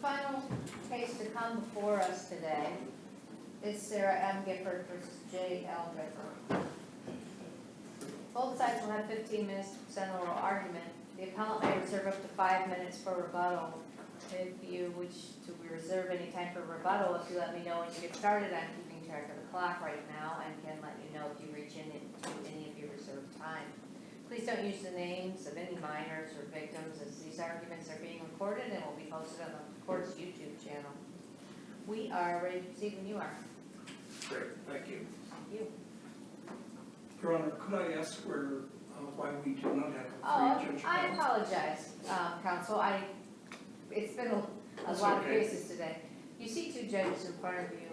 final case to come before us today is Sara M. Gifford versus J.L. Gifford. Both sides will have 15 minutes to present an oral argument. The appellant may reserve up to 5 minutes for rebuttal. If you wish to reserve any time for rebuttal, if you let me know when you get started, I'm keeping track of the clock right now and can let you know if you reach into any of your reserved time. Please don't use the names of any minors or victims, as these arguments are being recorded and will be posted on the court's YouTube channel. We are ready to proceed when you are. Great, thank you. Thank you. Your Honor, could I ask why we do not have a three-judge I panel? apologize, counsel. It's been a That's lot of okay. cases today. You see two judges in front of you.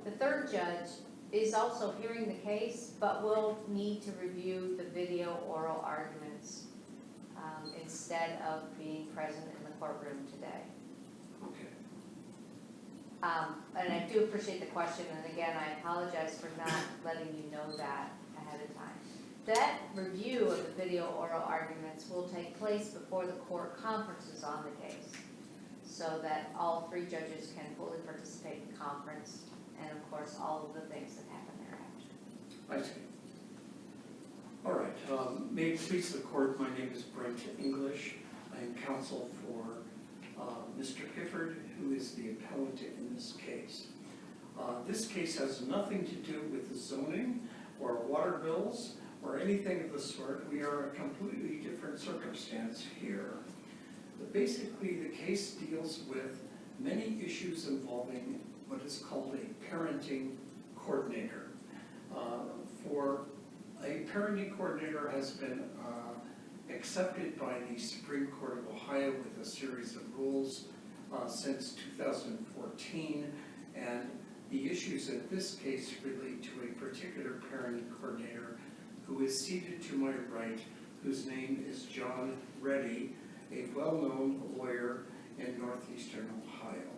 The third judge is also hearing the case, but will need to review the video oral arguments instead of being present in the courtroom today. Okay. And I do appreciate the question, and again, I apologize for not letting you know that ahead of time. That review of the video oral arguments will take place before the court conferences on the case, so that all three judges can fully participate in conference, and of course, all of the things that happen thereafter. I see. All right. May it please the court, my name is Brent English. I am counsel for Mr. Gifford, who is the appellant in this case. This case has nothing to do with the zoning or water bills or anything of the sort. We are a completely different circumstance here. But basically, the case deals with many issues involving what is called a parenting coordinator. For a parenting coordinator has been accepted by the Supreme Court of Ohio with a series of rules since 2014, and the issues in this case relate to a particular parenting coordinator who is seated to my right, whose name is John Reddy, a well-known lawyer in northeastern Ohio.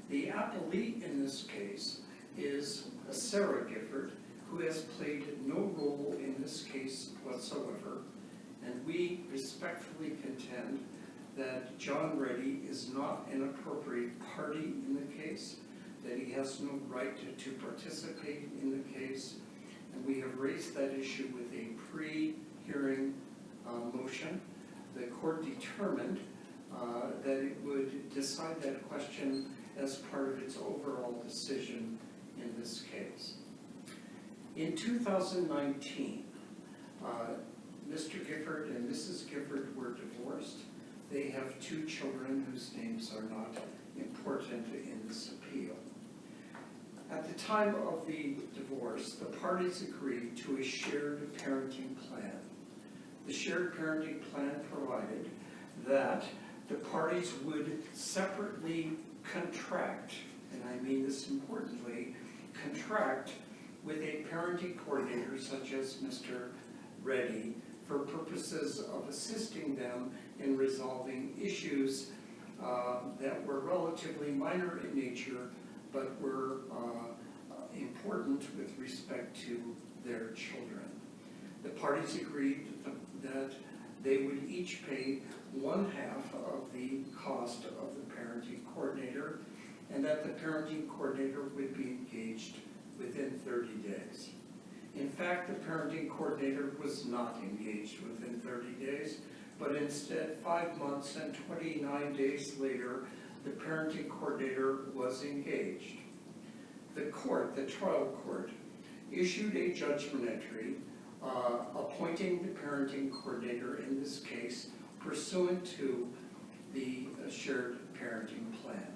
The appellee in this case is Sara Gifford, who has played no role in this case whatsoever, and we respectfully contend that John Reddy is not an appropriate party in the case, that he has no right to participate in the case, and we have raised that issue with a pre-hearing motion. The court determined that it would decide that question as part of its overall decision in this case. In 2019, Mr. Gifford and Mrs. Gifford were divorced. They have two children whose names are not important in this appeal. At the time of the divorce, the parties agreed to a shared parenting plan. The shared parenting plan provided that the parties would separately contract, and I mean this importantly, contract with a parenting coordinator such as Mr. Reddy for purposes of assisting them in resolving issues that were relatively minor in nature but were important with respect to their children. The parties agreed that they would each pay 1/2 of the cost of the parenting coordinator, and that the parenting coordinator would be engaged within 30 days. In fact, the parenting coordinator was not engaged within 30 days, but instead 5 months and 29 days later, the parenting coordinator was engaged. The court, the trial court, issued a judgment entry appointing the parenting coordinator in this case pursuant to the shared parenting plan.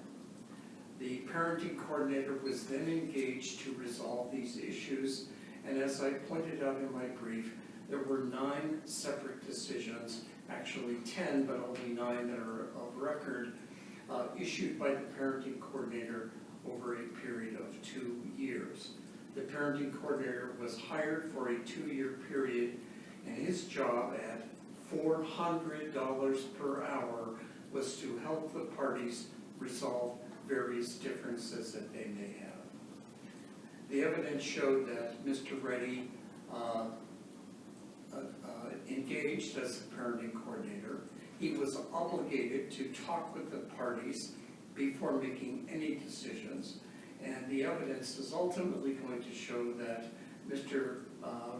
The parenting coordinator was then engaged to resolve these issues, and as I pointed out in my brief, there were 9 separate decisions, actually 10, but only 9 that are of record, issued by the parenting coordinator over a period of 2 years. The parenting coordinator was hired for a 2-year period, and his job at $400 per hour was to help the parties resolve various differences that they may have. The evidence showed that Mr. Reddy engaged as a parenting coordinator. He was obligated to talk with the parties before making any decisions. And the evidence is ultimately going to show that Mr.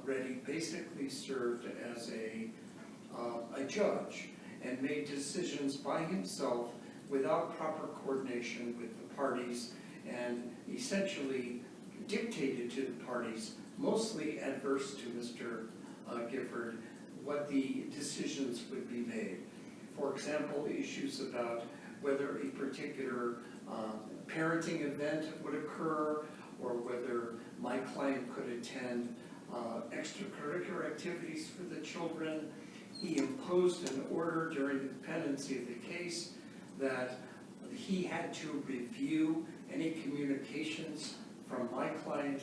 Reddy basically served as a judge and made decisions by himself without proper coordination with the parties, and essentially dictated to the parties, mostly adverse to Mr. Gifford, what the decisions would be made. For example, issues about whether a particular parenting event would occur, or whether my client could attend extracurricular activities for the children. He imposed an order during the pendency of the case that he had to review any communications from my client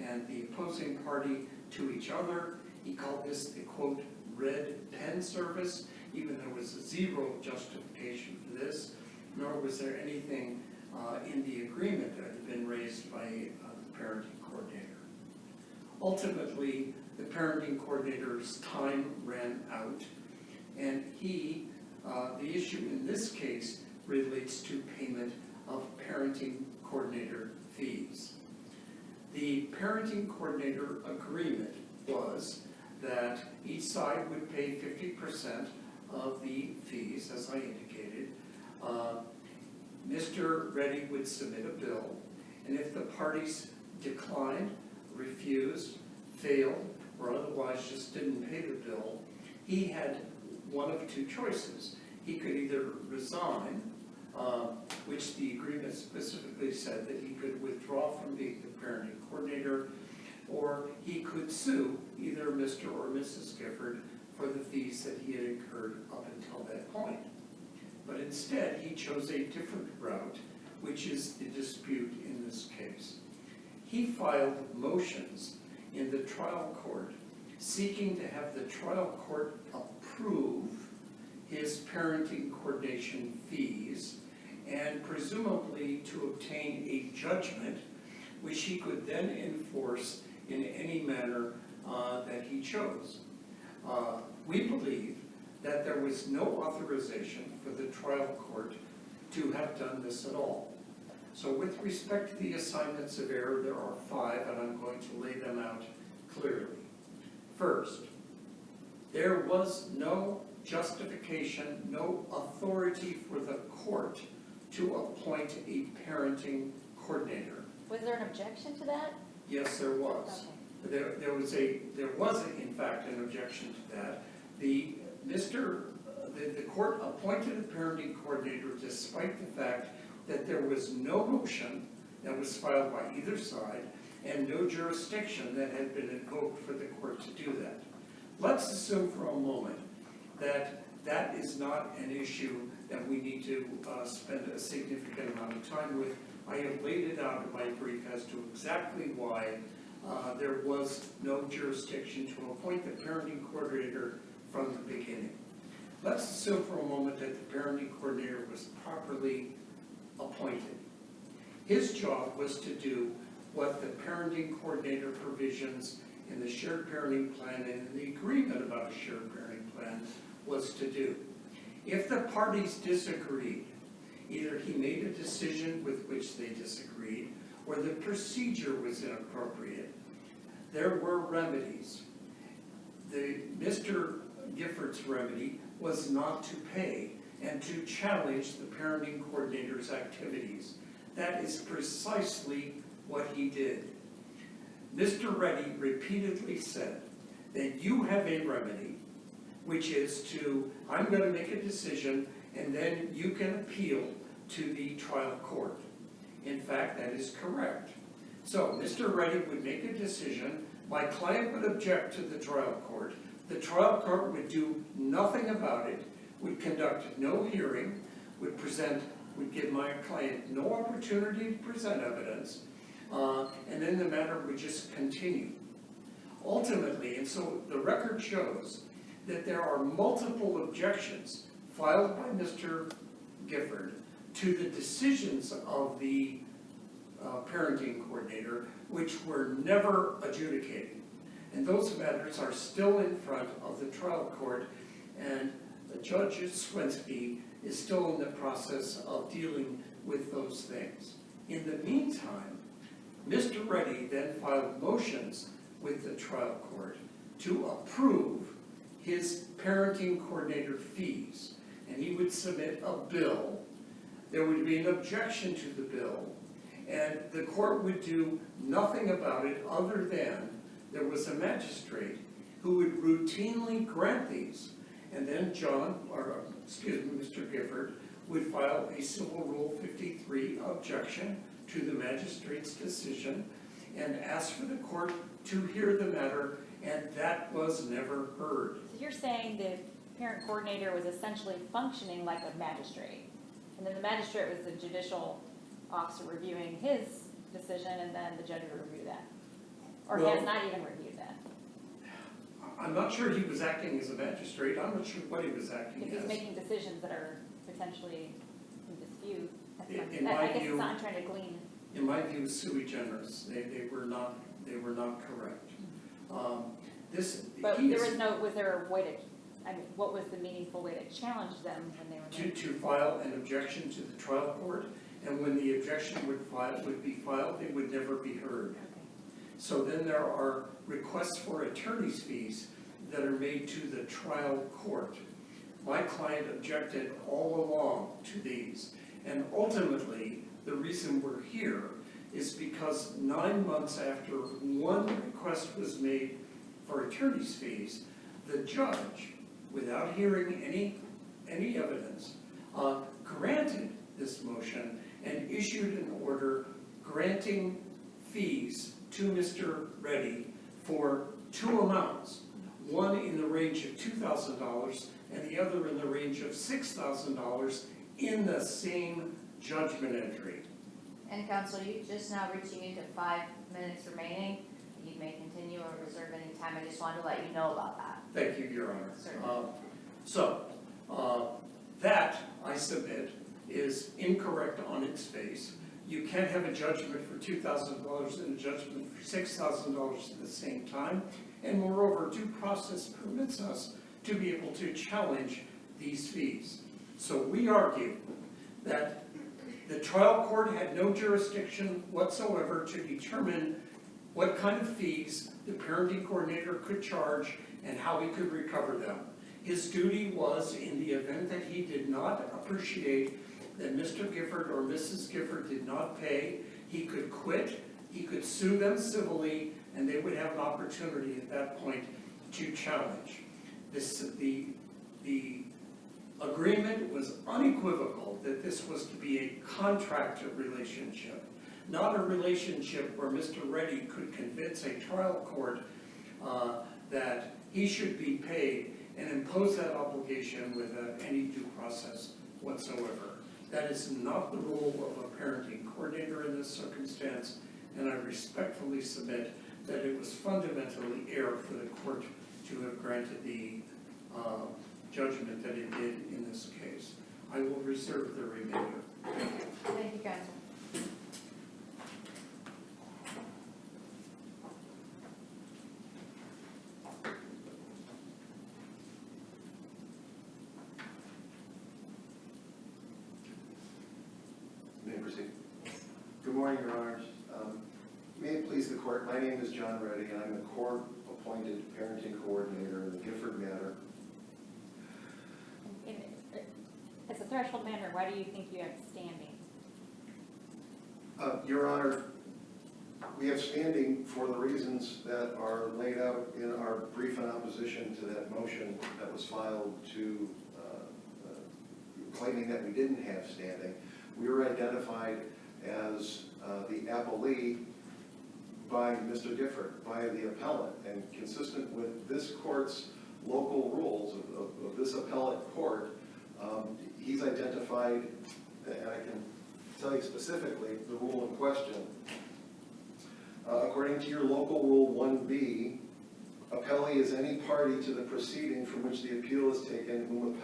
and the opposing party to each other. He called this the, quote, red pen service, even there was zero justification for this, nor was there anything in the agreement that had been raised by the parenting coordinator. Ultimately, the parenting coordinator's time ran out, and the issue in this case relates to payment of parenting coordinator fees. The parenting coordinator agreement was that each side would pay 50% of the fees, as I indicated. Mr. Reddy would submit a bill, and if the parties declined, refused, failed, or otherwise just didn't pay the bill, he had one of two choices. He could either resign, which the agreement specifically said that he could withdraw from being the parenting coordinator, or he could sue either Mr. or Mrs. Gifford for the fees that he had incurred up until that point. But instead, he chose a different route, which is the dispute in this case. He filed motions in the trial court seeking to have the trial court approve his parenting coordination fees and presumably to obtain a judgment which he could then enforce in any manner that he chose. We believe that there was no authorization for the trial court to have done this at all. So with respect to the assignments of error, there are 5, and I'm going to lay them out clearly. First, there was no justification, no authority for the court to appoint a parenting coordinator. Was there an objection to that? Yes, there was. Okay. There was in fact an objection to that. The court appointed a parenting coordinator despite the fact that there was no motion that was filed by either side and no jurisdiction that had been invoked for the court to do that. Let's assume for a moment that that is not an issue that we need to spend a significant amount of time with. I have laid it out in my brief as to exactly why there was no jurisdiction to appoint the parenting coordinator from the beginning. Let's assume for a moment that the parenting coordinator was properly appointed. His job was to do what the parenting coordinator provisions in the shared parenting plan and in the agreement about a shared parenting plan was to do. If the parties disagreed, either he made a decision with which they disagreed or the procedure was inappropriate, there were remedies. Mr. Gifford's remedy was not to pay and to challenge the parenting coordinator's activities. That is precisely what he did. Mr. Reddy repeatedly said that you have a remedy, which is to, I'm going to make a decision and then you can appeal to the trial court. In fact, that is correct. So Mr. Reddy would make a decision, my client would object to the trial court would do nothing about it, would conduct no hearing, would give my client no opportunity to present evidence, and then the matter would just continue. Ultimately, and so the record shows that there are multiple objections filed by Mr. Gifford to the decisions of the parenting coordinator, which were never adjudicated. And those matters are still in front of the trial court, and Judge Swensky is still in the process of dealing with those things. In the meantime, Mr. Reddy then filed motions with the trial court to approve his parenting coordinator fees, and he would submit a bill. There would be an objection to the bill, and the court would do nothing about it other than there was a magistrate who would routinely grant these. And then Mr. Gifford would file a Civil Rule 53 objection to the magistrate's decision and ask for the court to hear the matter, and that was never heard. So you're saying the parent coordinator was essentially functioning like a magistrate, and then the magistrate was the judicial officer reviewing his decision, and then the judge would review that? Or Well, has not even reviewed that? I'm not sure he was acting as a magistrate. I'm not sure what he was acting If as. he's making decisions that are potentially in dispute, that's In not, my I guess view- it's not, I'm trying to glean. In my view, sui generis. They were not correct. But was there a way to, I mean, what was the meaningful way to challenge them when they were to file an objection to the trial court, and when the objection would be filed, it would never be heard. Okay. So then there are requests for attorney's fees that are made to the trial court. My client objected all along to these, and ultimately, the reason we're here is because 9 months after one request was made for attorney's fees, the judge, without hearing any evidence, granted this motion and issued an order granting fees to Mr. Reddy for two amounts, one in the range of $2,000 and the other in the range of $6,000 in the same judgment entry. And counsel, you just now reaching into 5 minutes remaining. You may continue or reserve any time. I just wanted to let you know about that. Thank you, Your Honor. Certainly. That, I submit, is incorrect on its face. You can't have a judgment for $2,000 and a judgment for $6,000 at the same time. And moreover, due process permits us to be able to challenge these fees. So we argue that the trial court had no jurisdiction whatsoever to determine what kind of fees the parenting coordinator could charge and how he could recover them. His duty was, in the event that he did not appreciate that Mr. Gifford or Mrs. Gifford did not pay, he could quit, he could sue them civilly, and they would have an opportunity at that point to challenge. The agreement was unequivocal that this was to be a contract relationship, not a relationship where Mr. Reddy could convince a trial court that he should be paid and impose that obligation without any due process whatsoever. That is not the role of a parenting coordinator in this circumstance, and I respectfully submit that it was fundamentally error for the court to have granted the judgment that it did in this case. I will reserve the remainder. Thank you. Thank you, counsel. May I proceed? Good morning, Your Honors. May it please the court, my name is John Reddy, and I'm the court-appointed parenting coordinator in the Gifford matter. As a threshold matter, why do you think you have standing? Your Honor, we have standing for the reasons that are laid out in our brief in opposition to that motion that was filed to claiming that we didn't have standing. We were identified as the appellee by Mr. Gifford, by the appellant, and consistent with this court's local rules of this appellate court, he's identified, and I can tell you specifically the rule in question. According to your local rule 1B, appellee is any party to the proceeding from which the appeal is taken whom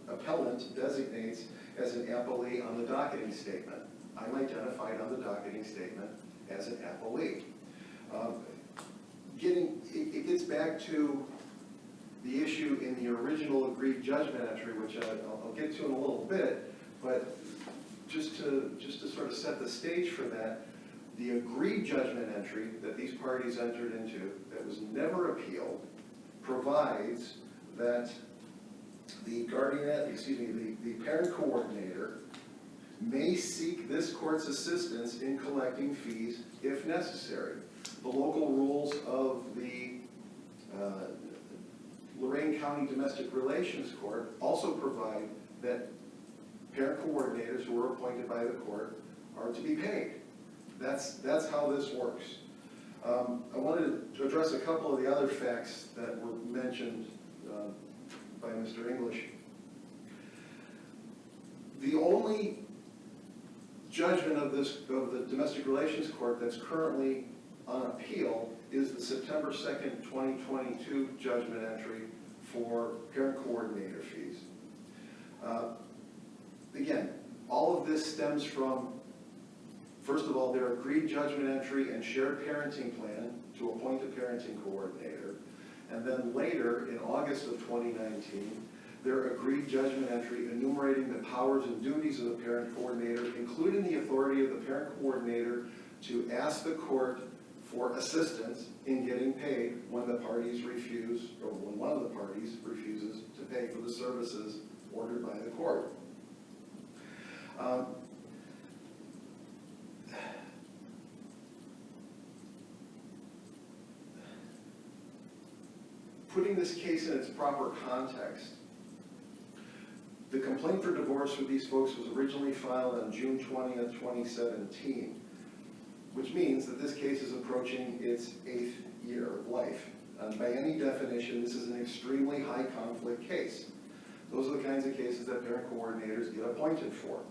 appellant designates as an appellee on the docketing statement. I'm identified on the docketing statement as an appellee. It gets back to the issue in the original agreed judgment entry, which I'll get to in a little bit, but just to sort of set the stage for that, the agreed judgment entry that these parties entered into that was never appealed provides that the the parent coordinator may seek this court's assistance in collecting fees if necessary. The local rules of the Lorain County Domestic Relations Court also provide that parent coordinators who are appointed by the court are to be paid. That's how this works. I wanted to address a couple of the other facts that were mentioned by Mr. English. The only judgment of the Domestic Relations Court that's currently on appeal is the September 2nd, 2022 judgment entry for parent coordinator fees. Again, all of this stems from, first of all, their agreed judgment entry and shared parenting plan to appoint a parenting coordinator. And then later, in August of 2019, their agreed judgment entry enumerating the powers and duties of the parent coordinator, including the authority of the parent coordinator to ask the court for assistance in getting paid when the parties refuse, or when one of the parties refuses to pay for the services ordered by the court. Putting this case in its proper context, the complaint for divorce for these folks was originally filed on June 20th, 2017, which means that this case is approaching its 8th year of life. By any definition, this is an extremely high conflict case. Those are the kinds of cases that parent coordinators get appointed for.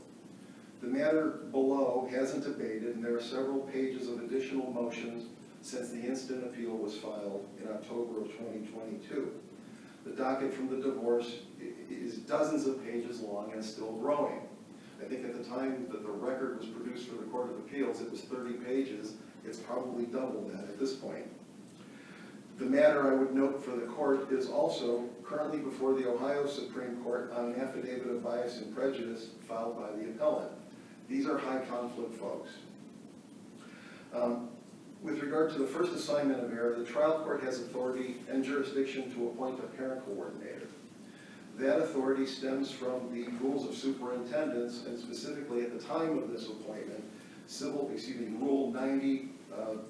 The matter below hasn't abated, and there are several pages of additional motions since the instant appeal was filed in October of 2022. The docket from the divorce is dozens of pages long and still growing. I think at the time that the record was produced for the Court of Appeals, it was 30 pages. It's probably double that at this point. The matter, I would note for the court, is also currently before the Ohio Supreme Court on an affidavit of bias and prejudice filed by the appellant. These are high conflict folks. With regard to the first assignment of error, the trial court has authority and jurisdiction to appoint a parent coordinator. That authority stems from the rules of superintendents, and specifically at the time of this appointment, Rule 90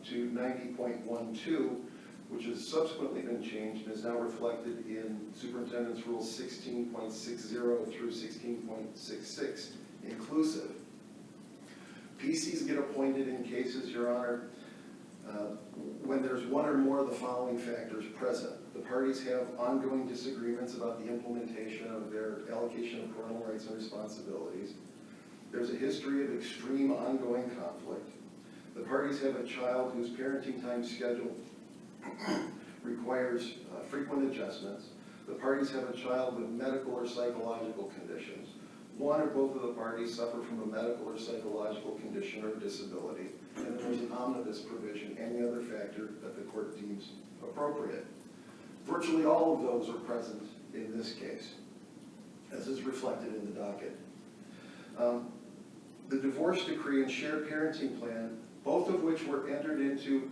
to 90.12, which has subsequently been changed and is now reflected in Superintendent's Rules 16.60 through 16.66 inclusive. PCs get appointed in cases, Your Honor, when there's one or more of the following factors present. The parties have ongoing disagreements about the implementation of their allocation of parental rights and responsibilities. There's a history of extreme ongoing conflict. The parties have a child whose parenting time schedule requires frequent adjustments. The parties have a child with medical or psychological conditions. One or both of the parties suffer from a medical or psychological condition or disability, and then there's an omnibus provision, any other factor that the court deems appropriate. Virtually all of those are present in this case, as is reflected in the docket. The divorce decree and shared parenting plan, both of which were entered into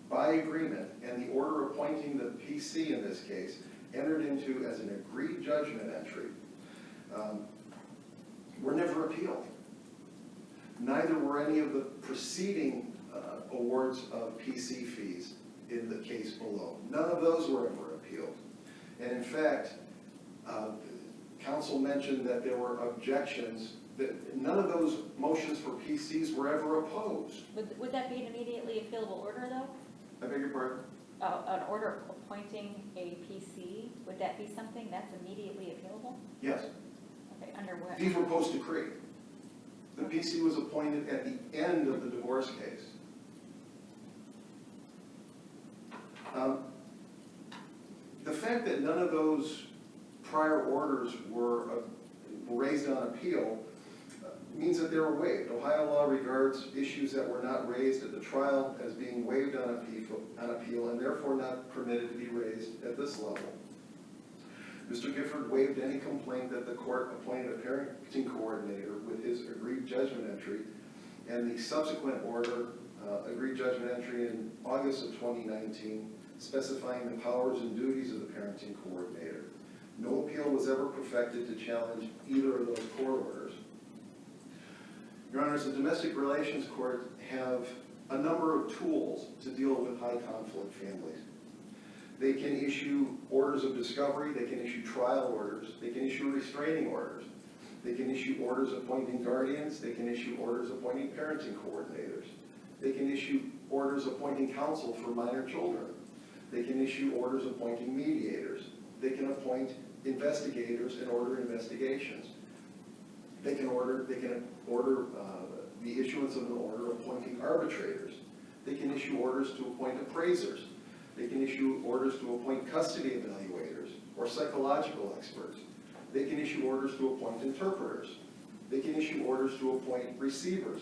by agreement, and the order appointing the PC in this case, entered into as an agreed judgment entry, were never appealed. Neither were any of the preceding awards of PC fees in the case below. None of those were ever appealed. And in fact, counsel mentioned that there were objections, that none of those motions for PCs were ever opposed. Would that be an immediately appealable order, though? I beg your pardon? An order appointing a PC, would that be something that's immediately appealable? Yes. Okay, under what? These were post-decree. The PC was appointed at the end of the divorce case. The fact that none of those prior orders were raised on appeal means that they were waived. Ohio law regards issues that were not raised at the trial as being waived on appeal and therefore not permitted to be raised at this level. Mr. Gifford waived any complaint that the court appointed a parenting coordinator with his agreed judgment entry and the subsequent order, agreed judgment entry in August of 2019, specifying the powers and duties of the parenting coordinator. No appeal was ever perfected to challenge either of those court orders. Your Honors, the domestic relations court have a number of tools to deal with high conflict families. They can issue orders of discovery, they can issue trial orders, they can issue restraining orders, they can issue orders appointing guardians, they can issue orders appointing parenting coordinators, they can issue orders appointing counsel for minor children, they can issue orders appointing mediators, they can appoint investigators and order investigations. They can order the issuance of an order appointing arbitrators. They can issue orders to appoint appraisers. They can issue orders to appoint custody evaluators or psychological experts. They can issue orders to appoint interpreters. They can issue orders to appoint receivers.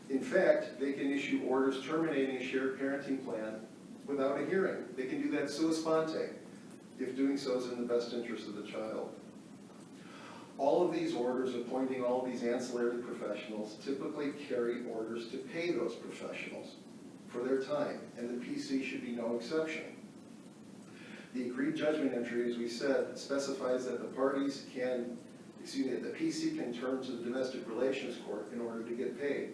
In fact, they can issue orders terminating a shared parenting plan without a hearing. They can do that sua sponte, if doing so is in the best interest of the child. All of these orders appointing all of these ancillary professionals typically carry orders to pay those professionals for their time, and the PC should be no exception. The agreed judgment entry, as we said, specifies that the PC can turn to the domestic relations court in order to get paid.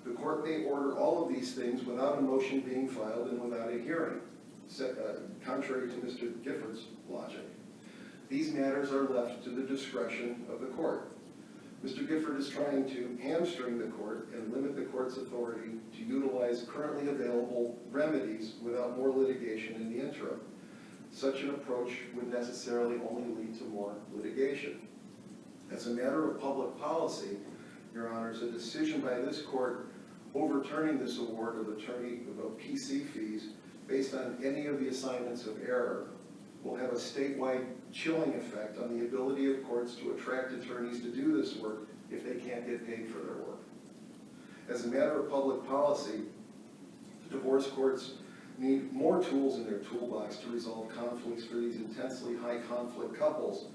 The court may order all of these things without a motion being filed and without a hearing, contrary to Mr. Gifford's logic. These matters are left to the discretion of the court. Mr. Gifford is trying to hamstring the court and limit the court's authority to utilize currently available remedies without more litigation in the interim. Such an approach would necessarily only lead to more litigation. As a matter of public policy, Your Honors, a decision by this court overturning this award of PC fees based on any of the assignments of error will have a statewide chilling effect on the ability of courts to attract attorneys to do this work if they can't get paid for their work. As a matter of public policy, divorce courts need more tools in their toolbox to resolve conflicts for these intensely high conflict couples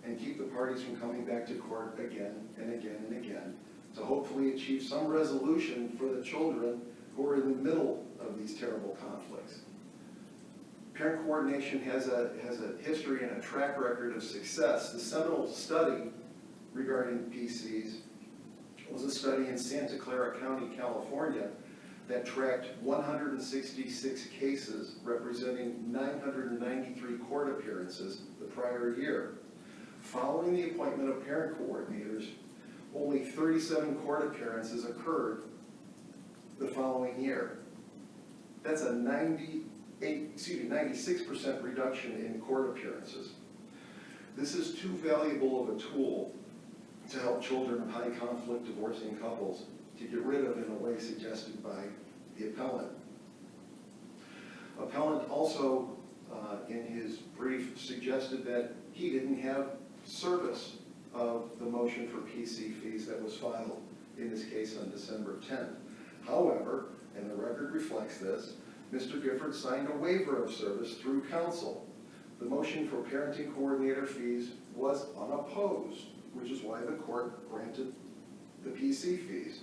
and keep the parties from coming back to court again and again and again to hopefully achieve some resolution for the children who are in the middle of these terrible conflicts. Parent coordination has a history and a track record of success. The seminal study regarding PCs was a study in Santa Clara County, California, that tracked 166 cases representing 993 court appearances the prior year. Following the appointment of parent coordinators, only 37 court appearances occurred the following year. That's a 96% reduction in court appearances. This is too valuable of a tool to help children of high conflict divorcing couples to get rid of in a way suggested by the appellant. Appellant also, in his brief, suggested that he didn't have service of the motion for PC fees that was filed in this case on December 10th. However, and the record reflects this, Mr. Gifford signed a waiver of service through counsel. The motion for parenting coordinator fees was unopposed, which is why the court granted the PC fees.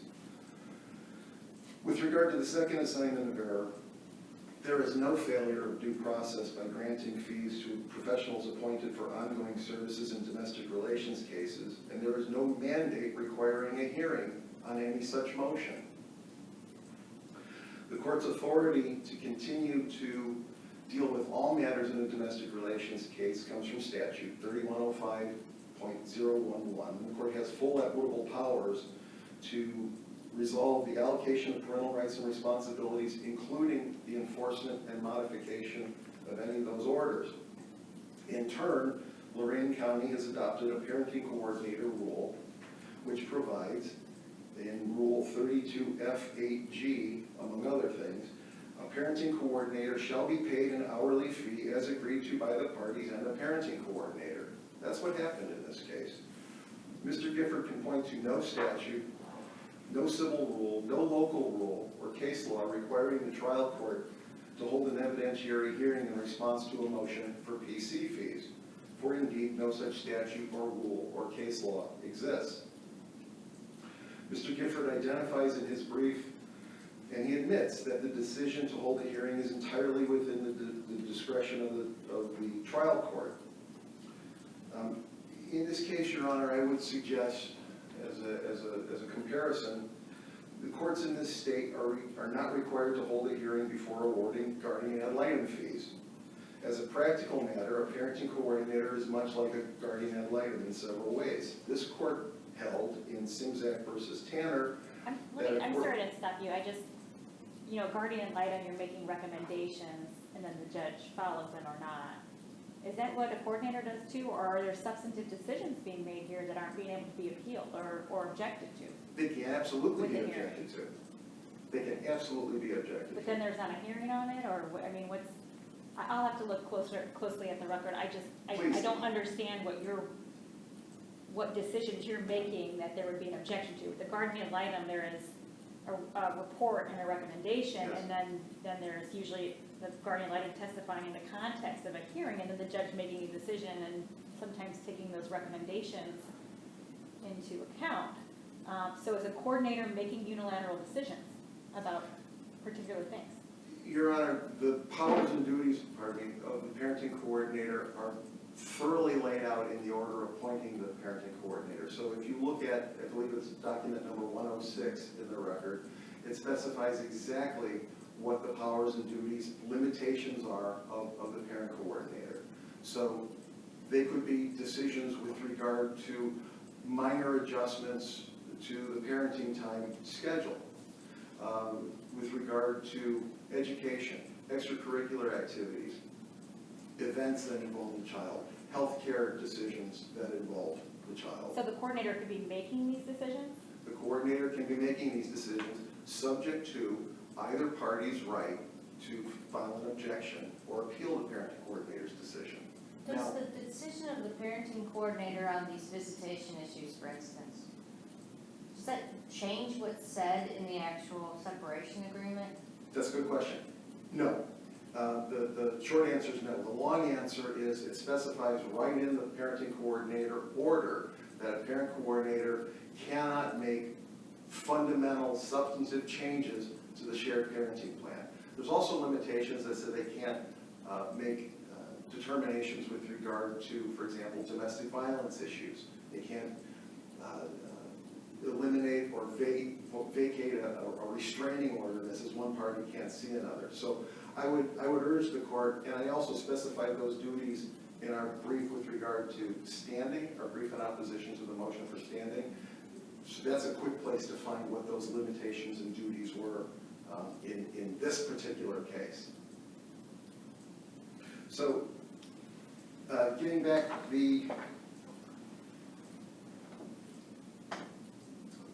With regard to the second assignment of error, there is no failure of due process by granting fees to professionals appointed for ongoing services in domestic relations cases, and there is no mandate requiring a hearing on any such motion. The court's authority to continue to deal with all matters in a domestic relations case comes from statute 3105.011. The court has full equitable powers to resolve the allocation of parental rights and responsibilities, including the enforcement and modification of any of those orders. In turn, Lorain County has adopted a parenting coordinator rule, which provides, in Rule 32F8G, among other things, a parenting coordinator shall be paid an hourly fee as agreed to by the parties and the parenting coordinator. That's what happened in this case. Mr. Gifford can point to no statute, no civil rule, no local rule, or case law requiring the trial court to hold an evidentiary hearing in response to a motion for PC fees, for indeed no such statute or rule or case law exists. Mr. Gifford identifies in his brief, and he admits that the decision to hold a hearing is entirely within the discretion of the trial court. In this case, Your Honor, I would suggest, as a comparison, the courts in this state are not required to hold a hearing before awarding guardian ad litem fees. As a practical matter, a parenting coordinator is much like a guardian ad litem in several ways. This court held in Simzak versus Tanner. I'm sorry to stop you, I just, guardian ad litem, you're making recommendations, and then the judge follows them or not. Is that what a coordinator does too, or are there substantive decisions being made here that aren't being able to be appealed or objected to? They can absolutely be With the objected to. They can absolutely be objected to. But then there's not a hearing on it, or, I'll have to look closely at the record. I Please. don't understand what decisions you're making that there would be an objection to. With the guardian ad litem, there is a report and a recommendation, Yes. and then there's usually the guardian ad litem testifying in the context of a hearing, and then the judge making a decision and sometimes taking those recommendations into account. So is a coordinator making unilateral decisions about particular things? Your Honor, the powers and duties, of the parenting coordinator are thoroughly laid out in the order appointing the parenting coordinator. So if you look at, I believe it's document number 106 in the record, it specifies exactly what the powers and duties, limitations are of the parent coordinator. So they could be decisions with regard to minor adjustments to the parenting time schedule, with regard to education, extracurricular activities, events that involve the child, healthcare decisions that involve the child. So the coordinator could be making these decisions? The coordinator can be making these decisions subject to either party's right to file an objection or appeal the parenting coordinator's decision. Does Now, the decision of the parenting coordinator on these visitation issues, for instance, does that change what's said in the actual separation agreement? that's a good question. No. The short answer is no. The long answer is it specifies right in the parenting coordinator order that a parent coordinator cannot make fundamental substantive changes to the shared parenting plan. There's also limitations that say they can't make determinations with regard to, for example, domestic violence issues. They can't eliminate or vacate a restraining order that says one party can't see another. So I would urge the court, and I also specified those duties in our brief with regard to standing, our brief in opposition to the motion for standing. So that's a quick place to find what those limitations and duties were in this particular case. So getting back, the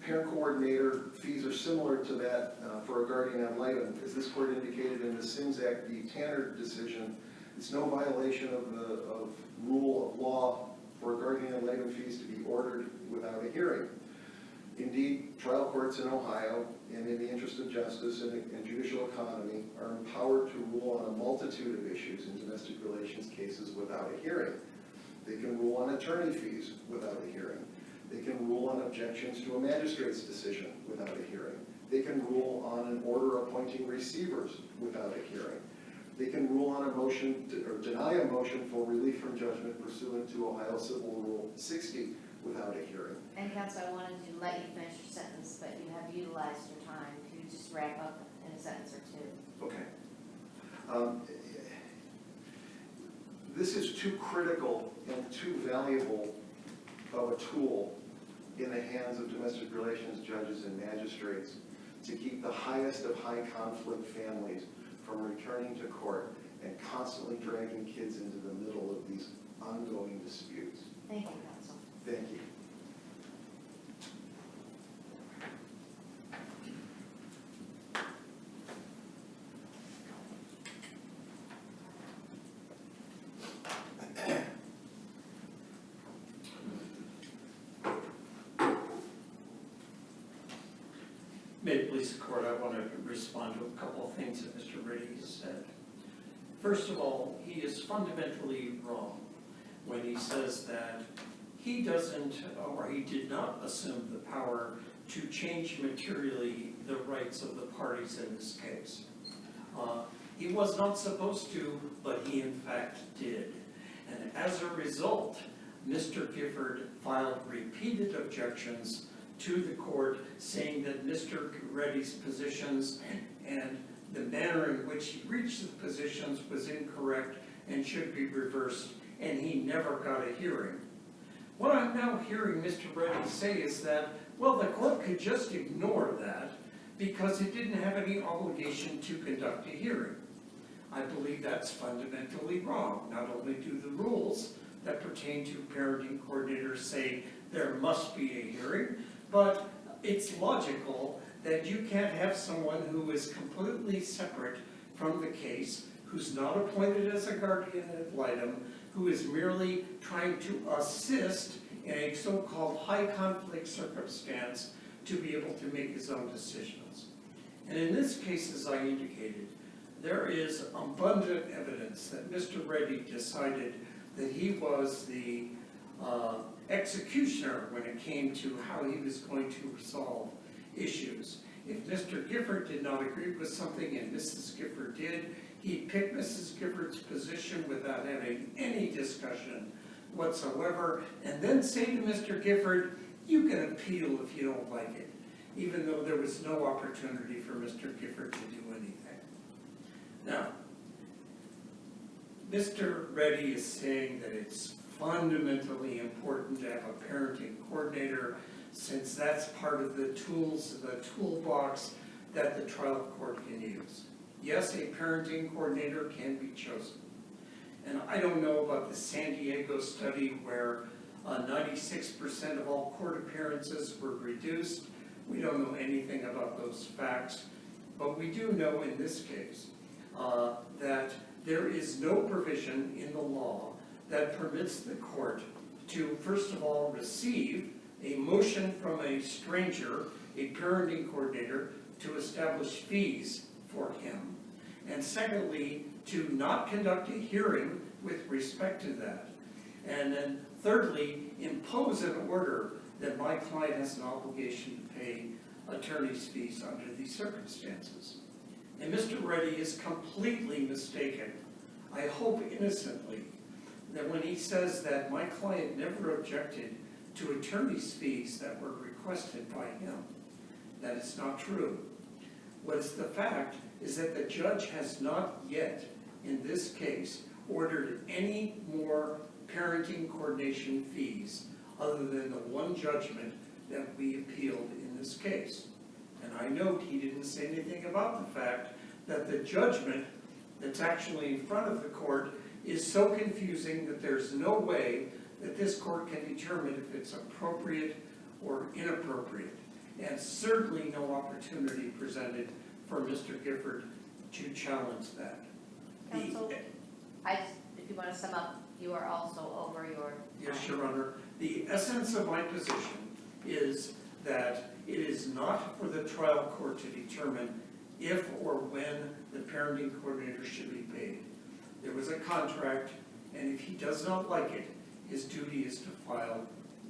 parent coordinator fees are similar to that for a guardian ad litem. As this court indicated in the Simzak v. Tanner decision, it's no violation of rule of law for guardian ad litem fees to be ordered without a hearing. Indeed, trial courts in Ohio, and in the interest of justice and judicial economy, are empowered to rule on a multitude of issues in domestic relations cases without a hearing. They can rule on attorney fees without a hearing. They can rule on objections to a magistrate's decision without a hearing. They can rule on an order appointing receivers without a hearing. They can rule on a motion or deny a motion for relief from judgment pursuant to Ohio Civil Rule 60 without a hearing. And counsel, I wanted to let you finish your sentence, but you have utilized your time. Could you just wrap up in a sentence or two? Okay. This is too critical and too valuable of a tool in the hands of domestic relations judges and magistrates to keep the highest of high conflict families from returning to court and constantly dragging kids into the middle of these ongoing disputes. Thank you, counsel. Thank you. May it please the court, I want to respond to a couple of things that Mr. Reddy has said. First of all, he is fundamentally wrong when he says that he doesn't, or he did not assume the power to change materially the rights of the parties in this case. He was not supposed to, but he in fact did. And as a result, Mr. Gifford filed repeated objections to the court saying that Mr. Reddy's positions and the manner in which he reached the positions was incorrect and should be reversed, and he never got a hearing. What I'm now hearing Mr. Reddy say is that, well, the court could just ignore that because it didn't have any obligation to conduct a hearing. I believe that's fundamentally wrong. Not only do the rules that pertain to parenting coordinators say there must be a hearing, but it's logical that you can't have someone who is completely separate from the case, who's not appointed as a guardian ad litem, who is merely trying to assist in a so-called high conflict circumstance to be able to make his own decisions. And in this case, as I indicated, there is abundant evidence that Mr. Reddy decided that he was the executioner when it came to how he was going to resolve issues. If Mr. Gifford did not agree with something and Mrs. Gifford did, he'd pick Mrs. Gifford's position without having any discussion whatsoever, and then say to Mr. Gifford, you can appeal if you don't like it, even though there was no opportunity for Mr. Gifford to do anything. Now, Mr. Reddy is saying that it's fundamentally important to have a parenting coordinator since that's part of the tools, the toolbox that the trial court can use. Yes, a parenting coordinator can be chosen. And I don't know about the San Diego study where 96% of all court appearances were reduced. We don't know anything about those facts, but we do know in this case that there is no provision in the law that permits the court to, first of all, receive a motion from a stranger, a parenting coordinator, to establish fees for him. And secondly, to not conduct a hearing with respect to that. And then thirdly, impose an order that my client has an obligation to pay attorney's fees under these circumstances. And Mr. Reddy is completely mistaken, I hope innocently, that when he says that my client never objected to attorney's fees that were requested by him. That is not true. What is the fact is that the judge has not yet, in this case, ordered any more parenting coordination fees other than the one judgment that we appealed in this case. And I note he didn't say anything about the fact that the judgment that's actually in front of the court is so confusing that there's no way that this court can determine if it's appropriate or inappropriate. And certainly no opportunity presented for Mr. Gifford to challenge that. Counsel, if you want to sum up, you are also over your time. Yes, Your Honor. The essence of my position is that it is not for the trial court to determine if or when the parenting coordinator should be paid. There was a contract, and if he does not like it, his duty is to file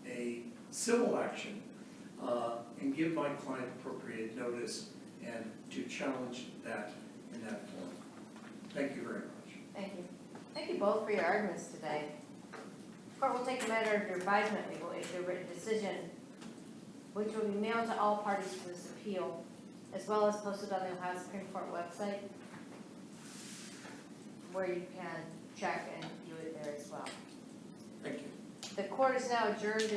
a civil action and give my client appropriate notice and to challenge that in that form. Thank you very much. Thank you. Thank you both for your arguments today. The court will take the matter under advisement. We will issue a written decision, which will be mailed to all parties to this appeal, as well as posted on the Ohio Supreme Court website, where you can check and view it there as well. Thank you. The court is now adjourned.